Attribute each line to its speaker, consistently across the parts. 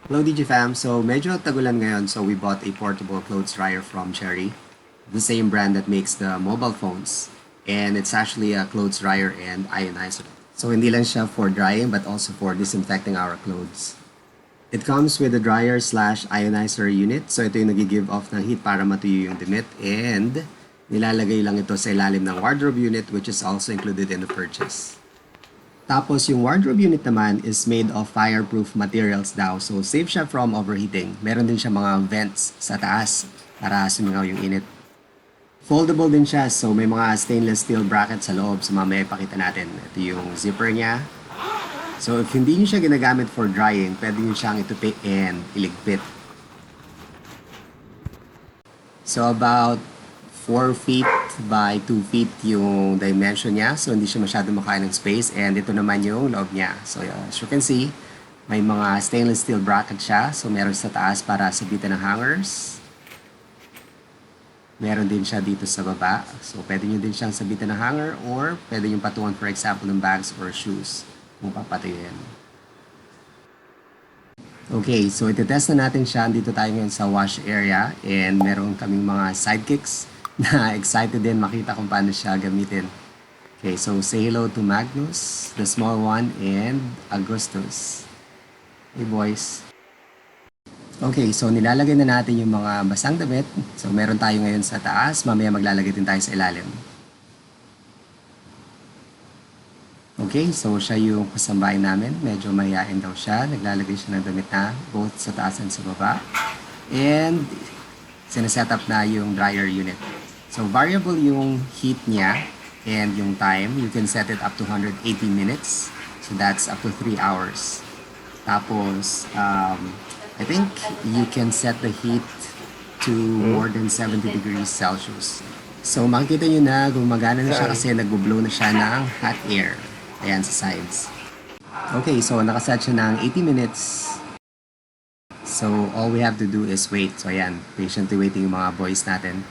Speaker 1: Hello DigiFam, so medyo tag-ulan ngayon, so we bought a portable clothes dryer from Cherry, the same brand that makes the mobile phones, and it's actually a clothes dryer and ionizer. So hindi lang siya for drying but also for disinfecting our clothes. It comes with a dryer slash ionizer unit, so ito yung nag-give off ng heat para matuyo yung damit, and nilalagay lang ito sa ilalim ng wardrobe unit which is also included in the purchase. Tapos yung wardrobe unit naman is made of fireproof materials daw. So safe siya from overheating. Meron din siya mga vents sa taas para sumingaw yung init. Foldable din siya, so may mga stainless steel brackets sa loob. So mamaya ipakita natin. Ito yung zipper niya. So if hindi niyo siya ginagamit for drying, pwede niyo siyang itupi and iligpit. So about 4 feet by 2 feet yung dimension niya. So, hindi siya masyado makaya ng space. And ito naman yung loob niya. So, as you can see, may mga stainless steel bracket siya. So, meron sa taas para sabitan ng hangers. Meron din siya dito sa baba. So, pwede nyo din siyang sabitan ng hanger or pwede nyo patungan, for example, ng bags or shoes kung papatuyin. Okay, so itetest na natin siya. Dito tayo ngayon sa wash area and meron kaming mga sidekicks na excited din makita kung paano siya gamitin. Okay, so say hello to Magnus, the small one, and Augustus. Hey boys. Okay, so nilalagay na natin yung mga basang damit. So meron tayo ngayon sa taas, mamaya maglalagay din tayo sa ilalim. Okay, so siya yung kasambahay namin. Medyo mahihain daw siya. Naglalagay siya ng damit na both sa taas and sa baba. And sineset up na yung dryer unit. So variable yung heat niya and yung time. You can set it up to 180 minutes. So that's up to 3 hours. Tapos, I think you can set the heat to more than 70 degrees Celsius. So makikita nyo na gumagana na siya kasi nag-blow na siya ng hot air. Ayan sa sides. Okay, so nakaset siya ng 80 minutes. So all we have to do is wait. So ayan, patiently waiting yung mga boys natin.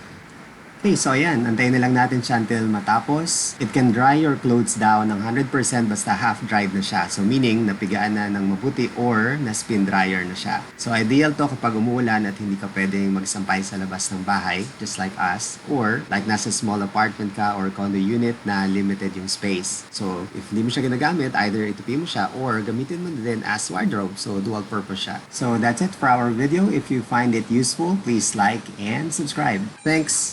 Speaker 1: Okay, so ayan, antayin na lang natin siya until matapos. It can dry your clothes down ng 100% basta half-dried na siya. So meaning, napigaan na ng mabuti or na-spin dryer na siya. So ideal to kapag umuulan at hindi ka pwedeng magsampay sa labas ng bahay, just like us. Or like nasa small apartment ka or condo unit na limited yung space. So if hindi mo siya ginagamit, either itupi mo siya or gamitin mo din as wardrobe. So dual purpose siya. So that's it for our video. If you find it useful, please like and subscribe. Thanks!